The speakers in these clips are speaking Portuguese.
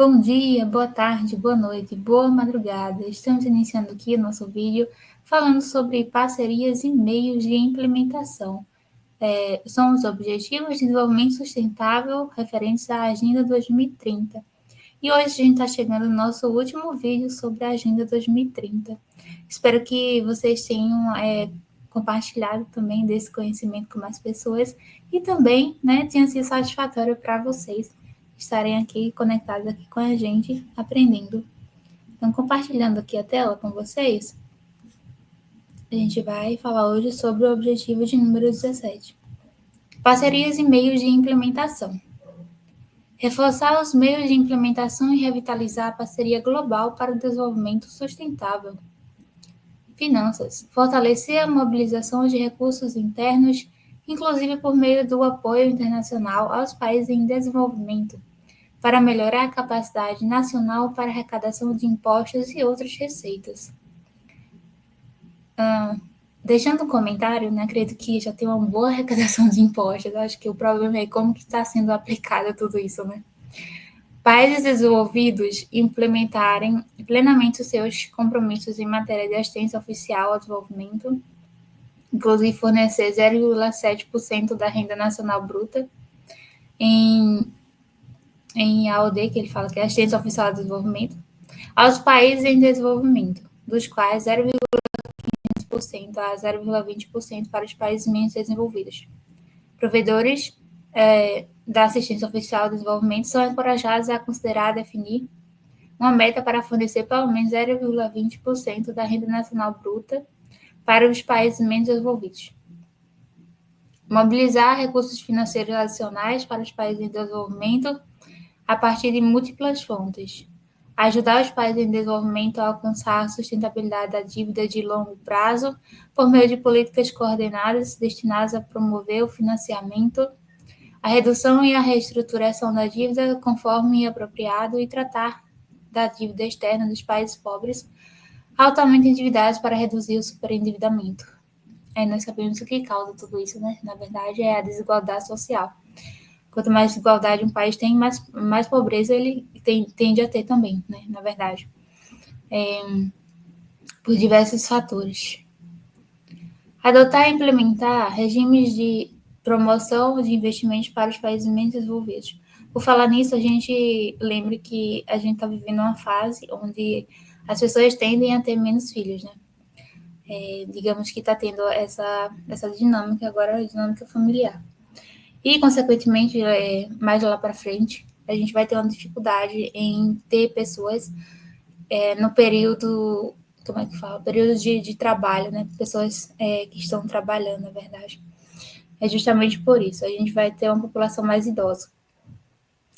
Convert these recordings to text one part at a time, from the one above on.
Bom dia, boa tarde, boa noite, boa madrugada. Estamos iniciando aqui o nosso vídeo falando sobre parcerias e meios de implementação. São os Objetivos de Desenvolvimento Sustentável referentes à Agenda 2030. E hoje a gente está chegando no nosso último vídeo sobre a Agenda 2030. Espero que vocês tenham compartilhado também desse conhecimento com mais pessoas e também tenha sido satisfatório para vocês estarem aqui conectados aqui com a gente, aprendendo. Então, compartilhando aqui a tela com vocês, a gente vai falar hoje sobre o objetivo de número 17. Parcerias e meios de implementação. Reforçar os meios de implementação e revitalizar a parceria global para o desenvolvimento sustentável. Finanças. Fortalecer a mobilização de recursos internos, inclusive por meio do apoio internacional aos países em desenvolvimento, para melhorar a capacidade nacional para arrecadação de impostos e outras receitas. Deixando um comentário, acredito que já tem uma boa arrecadação de impostos. Acho que o problema é como que está sendo aplicado tudo isso, Países desenvolvidos implementarem plenamente os seus compromissos em matéria de assistência oficial ao desenvolvimento, inclusive fornecer 0,7% da renda nacional bruta em AOD, que ele fala que é assistência oficial ao desenvolvimento, aos países em desenvolvimento, dos quais 0,15% a 0,20% para os países menos desenvolvidos. Provedores da assistência oficial ao desenvolvimento são encorajados a considerar definir uma meta para fornecer pelo menos 0,20% da renda nacional bruta para os países menos desenvolvidos. Mobilizar recursos financeiros adicionais para os países em desenvolvimento a partir de múltiplas fontes. Ajudar os países em desenvolvimento a alcançar a sustentabilidade da dívida de longo prazo por meio de políticas coordenadas destinadas a promover o financiamento, a redução e a reestruturação da dívida conforme apropriado e tratar da dívida externa dos países pobres altamente endividados para reduzir o superendividamento. Nós sabemos o que causa tudo isso, Na verdade, é a desigualdade social. Quanto mais desigualdade um país tem, mais pobreza ele tende a ter também, Na verdade. Por diversos fatores. Adotar e implementar regimes de promoção de investimentos para os países menos desenvolvidos. Por falar nisso, a gente lembra que a gente está vivendo uma fase onde as pessoas tendem a ter menos filhos, digamos que está tendo essa dinâmica agora, a dinâmica familiar. E, consequentemente, mais lá para frente, a gente vai ter uma dificuldade em ter pessoas no período, como é que fala? Período de trabalho, Pessoas que estão trabalhando, na verdade. É justamente por isso, a gente vai ter uma população mais idosa.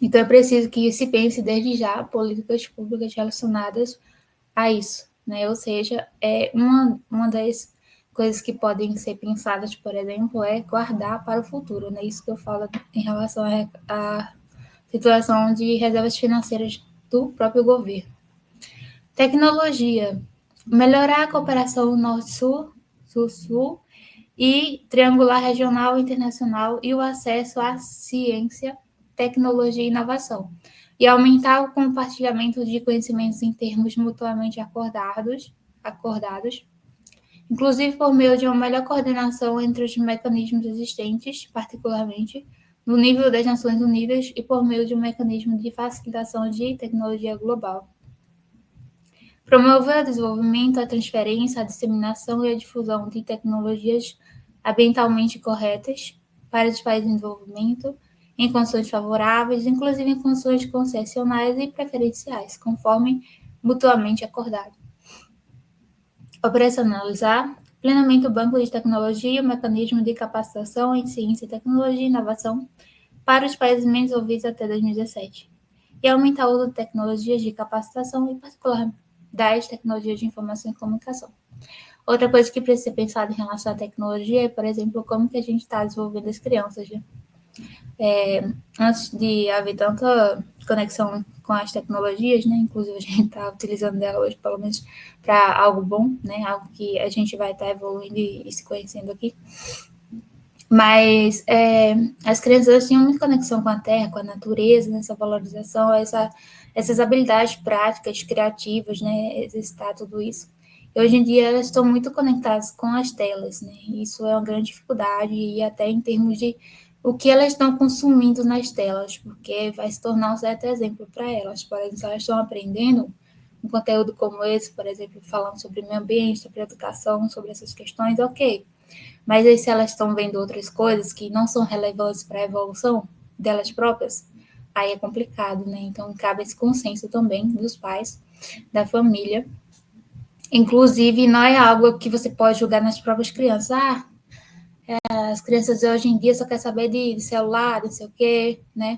Então, é preciso que se pense desde já políticas públicas relacionadas a isso, Ou seja, uma das coisas que podem ser pensadas, por exemplo, é guardar para o futuro, Isso que eu falo em relação à situação de reservas financeiras do próprio governo. Tecnologia. Melhorar a cooperação Norte-Sul, Sul-Sul e triangular regional e internacional e o acesso à ciência, tecnologia e inovação. E aumentar o compartilhamento de conhecimentos em termos mutuamente acordados, inclusive por meio de uma melhor coordenação entre os mecanismos existentes, particularmente no nível das Nações Unidas e por meio de um mecanismo de facilitação de tecnologia global. Promover o desenvolvimento, a transferência, a disseminação e a difusão de tecnologias ambientalmente corretas para os países em desenvolvimento, em condições favoráveis, inclusive em condições concessionais e preferenciais, conforme mutuamente acordado. Operacionalizar plenamente o Banco de Tecnologia e o mecanismo de capacitação em ciência, tecnologia e inovação para os países menos desenvolvidos até 2017. E aumentar o uso de tecnologias de capacitação, em particular das tecnologias de informação e comunicação. Outra coisa que precisa ser pensada em relação à tecnologia é, por exemplo, como que a gente está desenvolvendo as crianças, antes de haver tanta conexão com as tecnologias, inclusive a gente está utilizando dela hoje, pelo menos, para algo bom, algo que a gente vai estar evoluindo e se conhecendo aqui. Mas as crianças tinham muita conexão com a terra, com a natureza, nessa valorização, essas habilidades práticas, criativas, né? Exercitar tudo isso. E hoje em dia elas estão muito conectadas com as telas, né? Isso é uma grande dificuldade, e até em termos de o que elas estão consumindo nas telas, porque vai se tornar um certo exemplo para elas. Por exemplo, se elas estão aprendendo um conteúdo como esse, por exemplo, falando sobre meio ambiente, sobre educação, sobre essas questões, ok. Mas aí, se elas estão vendo outras coisas que não são relevantes para a evolução delas próprias, aí é complicado, né? Então, cabe esse consenso também dos pais, da família. Inclusive, não é algo que você pode julgar nas próprias crianças. Ah, as crianças de hoje em dia só querem saber de celular, não sei o quê, né?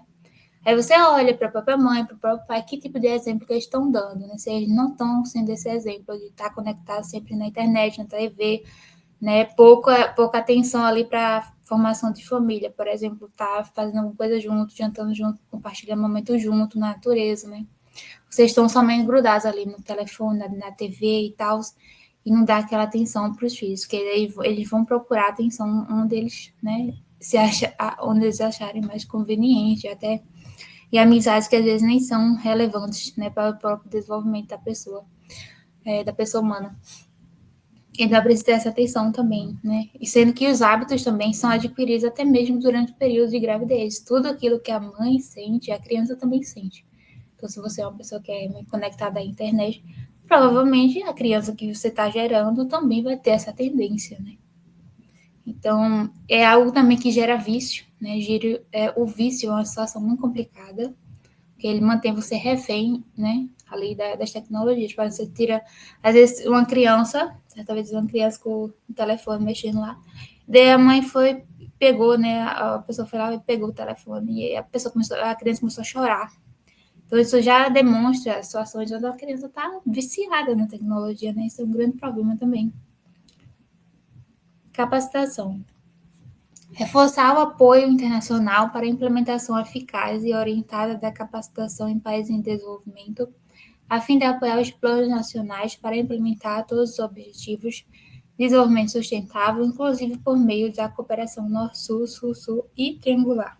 Aí você olha para a própria mãe, para o próprio pai, que tipo de exemplo que eles estão dando, né? Se eles não estão sendo esse exemplo de estar conectado sempre na internet, na TV, né? Pouca atenção ali para formação de família, por exemplo, tá fazendo alguma coisa junto, jantando junto, compartilhando momento junto na natureza, né? Vocês estão somente grudados ali no telefone, na TV e tal, e não dá aquela atenção para os filhos, que eles vão procurar atenção onde eles, né, onde eles acharem mais conveniente, até e amizades que às vezes nem são relevantes, né, para o próprio desenvolvimento da pessoa humana. Então, precisa ter essa atenção também, né? E sendo que os hábitos também são adquiridos até mesmo durante o período de gravidez. Tudo aquilo que a mãe sente, a criança também sente. Então, se você é uma pessoa que é muito conectada à internet, provavelmente a criança que você está gerando também vai ter essa tendência, né? Então, é algo também que gera vício, né? O vício é uma situação muito complicada, que ele mantém você refém, né, ali das tecnologias. Você tira, às vezes, uma criança, certa vez uma criança com o telefone mexendo lá, daí a mãe pegou, né, a pessoa foi lá e pegou o telefone, e a criança começou a chorar. Então, isso já demonstra situações onde a criança está viciada na tecnologia, né? Isso é um grande problema também. Capacitação. Reforçar o apoio internacional para a implementação eficaz e orientada da capacitação em países em desenvolvimento, a fim de apoiar os planos nacionais para implementar todos os objetivos de desenvolvimento sustentável, inclusive por meio da cooperação Norte-Sul, Sul-Sul e triangular.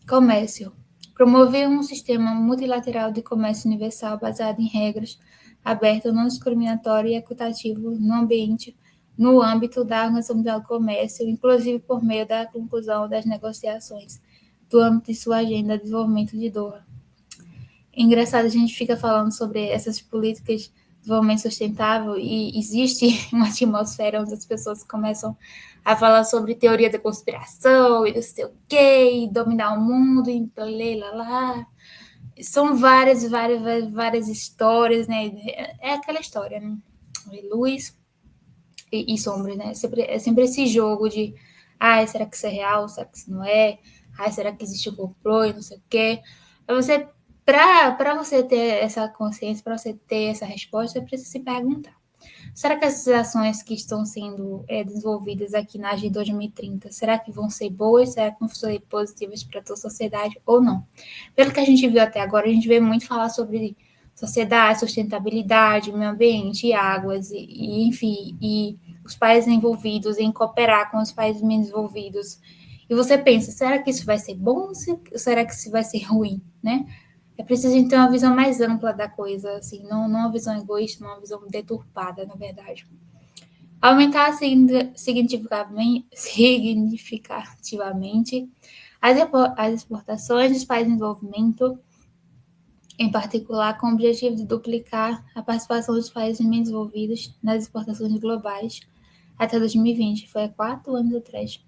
Comércio. Promover um sistema multilateral de comércio universal baseado em regras, aberto, não discriminatório e equitativo no âmbito da Organização Mundial do Comércio, inclusive por meio da conclusão das negociações do âmbito de sua agenda de desenvolvimento de Doha. É engraçado, a gente fica falando sobre essas políticas de desenvolvimento sustentável e existe uma atmosfera onde as pessoas começam a falar sobre teoria da conspiração e não sei o quê, e dominar o mundo, e lá. São várias histórias, né? É aquela história, né? Luz e sombras, né? É sempre esse jogo de será que isso é real? Será que isso não é? Será que existe um complô e não sei o quê? Para você ter essa consciência, para você ter essa resposta, você precisa se perguntar. Será que essas ações que estão sendo desenvolvidas aqui na Agenda 2030, será que vão ser boas? Será que vão ser positivas para toda a sociedade ou não? Pelo que a gente viu até agora, a gente vê muito falar sobre sociedade, sustentabilidade, meio ambiente, águas, enfim, e os países envolvidos em cooperar com os países menos envolvidos. E você pensa, será que isso vai ser bom ou será que isso vai ser ruim, né? É preciso a gente ter uma visão mais ampla da coisa, assim, não uma visão egoísta, não uma visão deturpada, na verdade. Aumentar significativamente as exportações dos países em desenvolvimento, em particular com o objetivo de duplicar a participação dos países menos desenvolvidos nas exportações globais até 2020, foi há 4 anos atrás.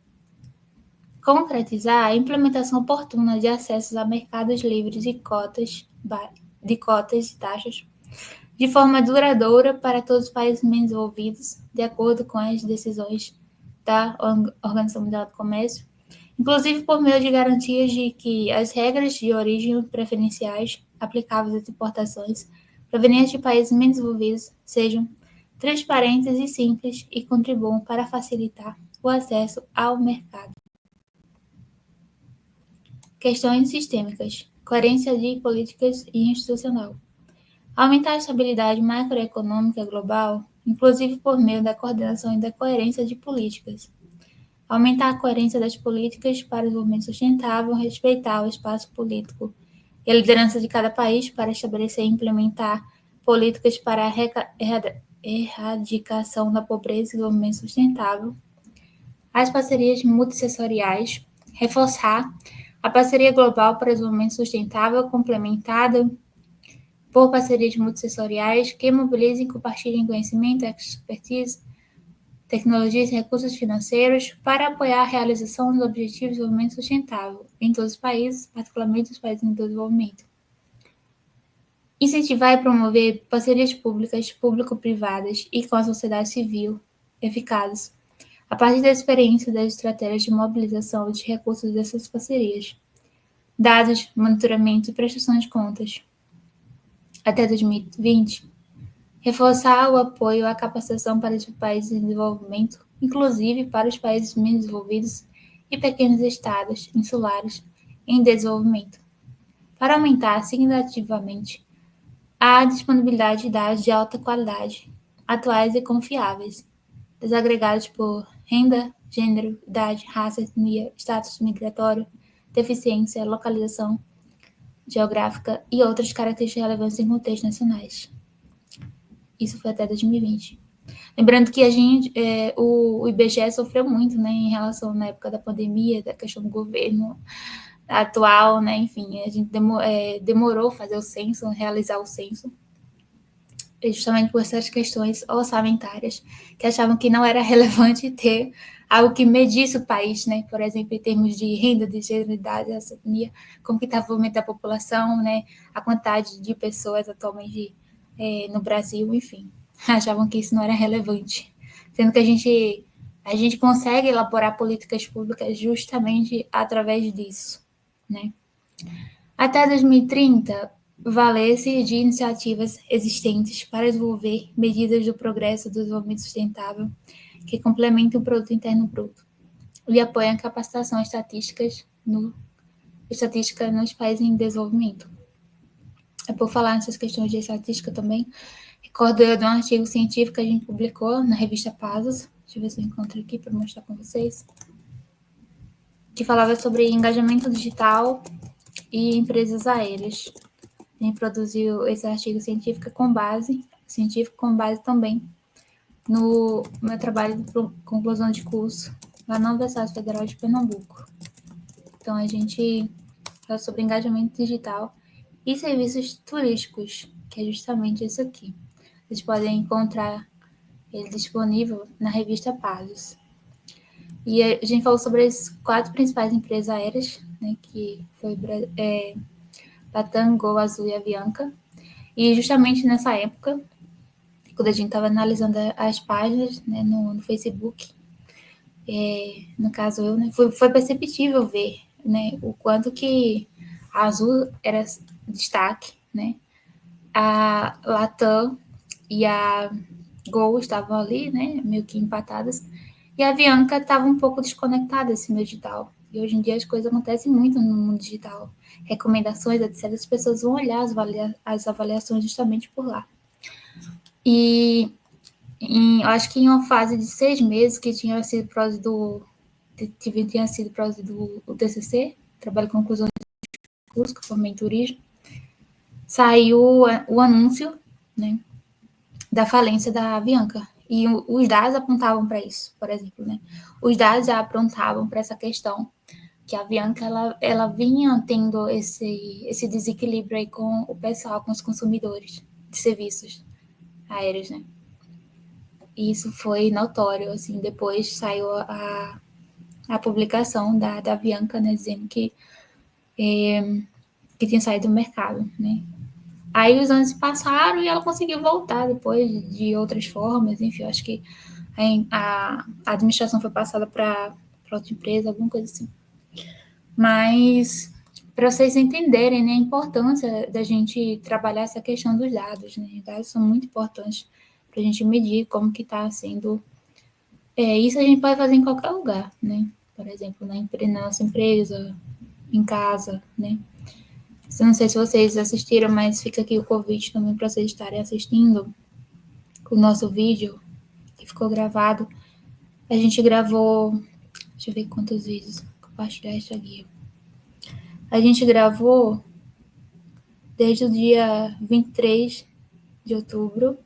Concretizar a implementação oportuna de acessos a mercados livres e cotas e taxas de forma duradoura para todos os países menos desenvolvidos, de acordo com as decisões da Organização Mundial do Comércio, inclusive por meio de garantias de que as regras de origem preferenciais aplicáveis às importações provenientes de países menos desenvolvidos sejam transparentes e simples e contribuam para facilitar o acesso ao mercado. Questões sistêmicas, coerência de políticas e institucional. Aumentar a estabilidade macroeconômica global inclusive por meio da coordenação e da coerência de políticas. Aumentar a coerência das políticas para o desenvolvimento sustentável, respeitar o espaço político e a liderança de cada país para estabelecer e implementar políticas para a erradicação da pobreza e desenvolvimento sustentável. As parcerias multissetoriais, reforçar a parceria global para o desenvolvimento sustentável, complementada por parcerias multissetoriais que mobilizem e compartilhem conhecimento, expertise, tecnologias e recursos financeiros para apoiar a realização dos Objetivos de Desenvolvimento Sustentável em todos os países, particularmente os países em desenvolvimento. Incentivar e promover parcerias públicas, público-privadas e com a sociedade civil eficazes, a partir da experiência das estratégias de mobilização de recursos dessas parcerias. Dados, monitoramento e prestação de contas. Até 2020, reforçar o apoio à capacitação para os países em desenvolvimento, inclusive para os países menos desenvolvidos e pequenos estados insulares em desenvolvimento, para aumentar significativamente a disponibilidade de dados de alta qualidade, atuais e confiáveis, desagregados por renda, gênero, idade, raça, etnia, status migratório, deficiência, localização geográfica e outras características relevantes em contextos nacionais. Isso foi até 2020. Lembrando que o IBGE sofreu muito, né, em relação na época da pandemia, da questão do governo atual, né, enfim, a gente demorou fazer o censo, realizar o censo, justamente por essas questões orçamentárias, que achavam que não era relevante ter algo que medisse o país, né, por exemplo, em termos de renda, de gênero, idade, etnia, como que estava o movimento da população, né, a quantidade de pessoas atualmente no Brasil, enfim, achavam que isso não era relevante, sendo que a gente consegue elaborar políticas públicas justamente através disso, né. Até 2030, valer-se de iniciativas existentes para desenvolver medidas do progresso do desenvolvimento sustentável que complementem o produto interno bruto e apoiem a capacitação estatística nos países em desenvolvimento. É por falar nessas questões de estatística também, recordo eu de um artigo científico que a gente publicou na revista Pasos, deixa eu ver se eu encontro aqui para mostrar com vocês, que falava sobre engajamento digital e empresas aéreas. A gente produziu esse artigo científico com base também no meu trabalho de conclusão de curso lá na Universidade Federal de Pernambuco. Então, a gente fala sobre engajamento digital e serviços turísticos, que é justamente isso aqui. Vocês podem encontrar ele disponível na revista Pasos. E a gente falou sobre as 4 principais empresas aéreas, né, que foi Latam, Gol, Azul e Avianca. E justamente nessa época, quando a gente estava analisando as páginas, né, no Facebook, no caso eu, né, foi perceptível ver, né, o quanto que a Azul era destaque, né, a Latam e a Gol estavam ali, né, meio que empatadas, e a Avianca estava um pouco desconectada desse meio digital. E hoje em dia as coisas acontecem muito no mundo digital. Recomendações, etc. As pessoas vão olhar as avaliações justamente por lá. E eu acho que em uma fase de 6 meses que tinha sido produzido o TCC, trabalho de conclusão de curso, que eu formei em turismo, saiu o anúncio, né, da falência da Avianca. E os dados apontavam para isso, por exemplo, né? Os dados já apontavam para essa questão, que a Avianca ela vinha tendo esse desequilíbrio aí com o pessoal, com os consumidores de serviços aéreos, né? E isso foi notório, assim, depois saiu a publicação da Avianca, né, dizendo que tinha saído do mercado, né? Aí os anos passaram e ela conseguiu voltar depois de outras formas, enfim, eu acho que a administração foi passada para outra empresa, alguma coisa assim. Mas, para vocês entenderem, né, a importância da gente trabalhar essa questão dos dados, né? Os dados são muito importantes para a gente medir como que está sendo. Isso a gente pode fazer em qualquer lugar, né? Por exemplo, na nossa empresa, em casa, né? Não sei se vocês assistiram, mas fica aqui o convite também para vocês estarem assistindo o nosso vídeo que ficou gravado. A gente gravou, deixa eu ver quantos vídeos, compartilhar isso aqui. A gente gravou desde o dia 23 de outubro,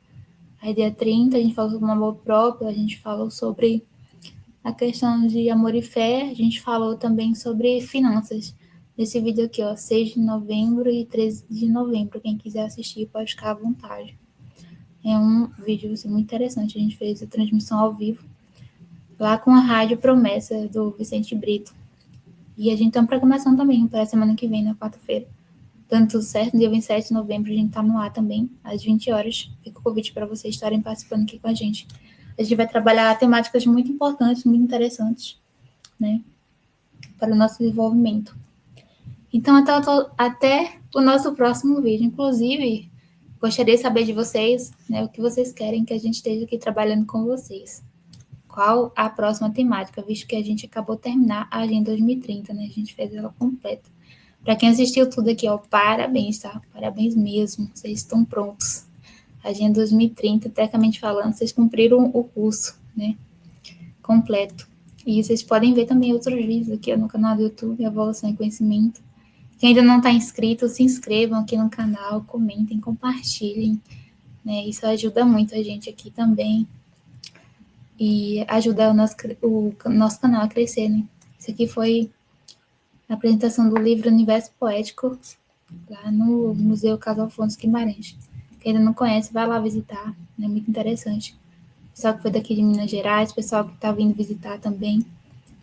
aí dia 30 a gente falou sobre amor próprio, a gente falou sobre a questão de amor e fé, a gente falou também sobre finanças. Nesse vídeo aqui, ó, 6 de novembro e 13 de novembro, quem quiser assistir pode ficar à vontade. É um vídeo assim, muito interessante, a gente fez a transmissão ao vivo, lá com a Rádio Promessa, do Vicente Brito. E a gente tem uma programação também para a semana que vem, na quarta-feira. Dando tudo certo, no dia 27 de novembro a gente está no ar também, às 20 horas. Fica o convite para vocês estarem participando aqui com a gente. A gente vai trabalhar temáticas muito importantes, muito interessantes, né, para o nosso desenvolvimento. Então, até o nosso próximo vídeo. Inclusive, gostaria de saber de vocês, né, o que vocês querem que a gente esteja aqui trabalhando com vocês. Qual a próxima temática, visto que a gente acabou de terminar a Agenda 2030, né? A gente fez ela completa. Para quem assistiu tudo aqui, ó, parabéns, tá? Parabéns mesmo, vocês estão prontos. Agenda 2030, tecnicamente falando, vocês cumpriram o curso, né? Completo. E vocês podem ver também outros vídeos aqui ó, no canal do YouTube, Evolução e Conhecimento. Quem ainda não está inscrito, se inscrevam aqui no canal, comentem, compartilhem, né? Isso ajuda muito a gente aqui também e ajuda o nosso canal a crescer, né? Isso aqui foi a apresentação do livro Universo Poético, lá no Museu Carlos Afonso Guimarães. Quem ainda não conhece, vai lá visitar, é muito interessante. Pessoal que foi daqui de Minas Gerais, pessoal que está vindo visitar também,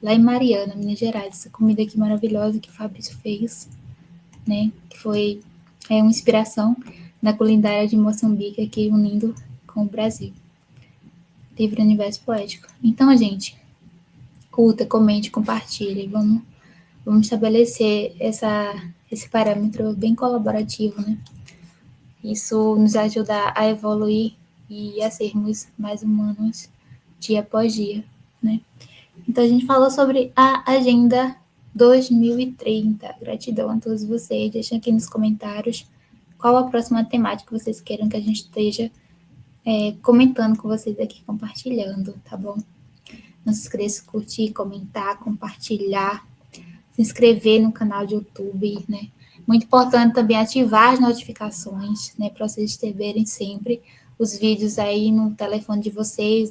lá em Mariana, Minas Gerais, essa comida aqui maravilhosa que o Fabrício fez, né? Que foi uma inspiração na culinária de Moçambique aqui unindo com o Brasil. Livro Universo Poético. Então, gente, curta, comente, compartilhe. Vamos estabelecer esse parâmetro bem colaborativo, né? Isso nos ajuda a evoluir e a sermos mais humanos dia após dia, né? Então, a gente falou sobre a Agenda 2030. Gratidão a todos vocês. Deixem aqui nos comentários qual a próxima temática que vocês queiram que a gente esteja comentando com vocês aqui, compartilhando, tá bom? Não se esqueça de curtir, comentar, compartilhar, se inscrever no canal de YouTube, né? Muito importante também ativar as notificações, né? Para vocês verem sempre os vídeos aí no telefone de vocês,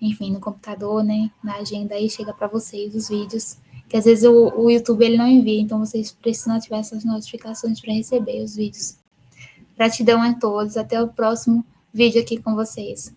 enfim, no computador, né? Na agenda aí chega para vocês os vídeos, que às vezes o YouTube ele não envia, então vocês precisam ativar essas notificações para receber os vídeos. Gratidão a todos, até o próximo vídeo aqui com vocês.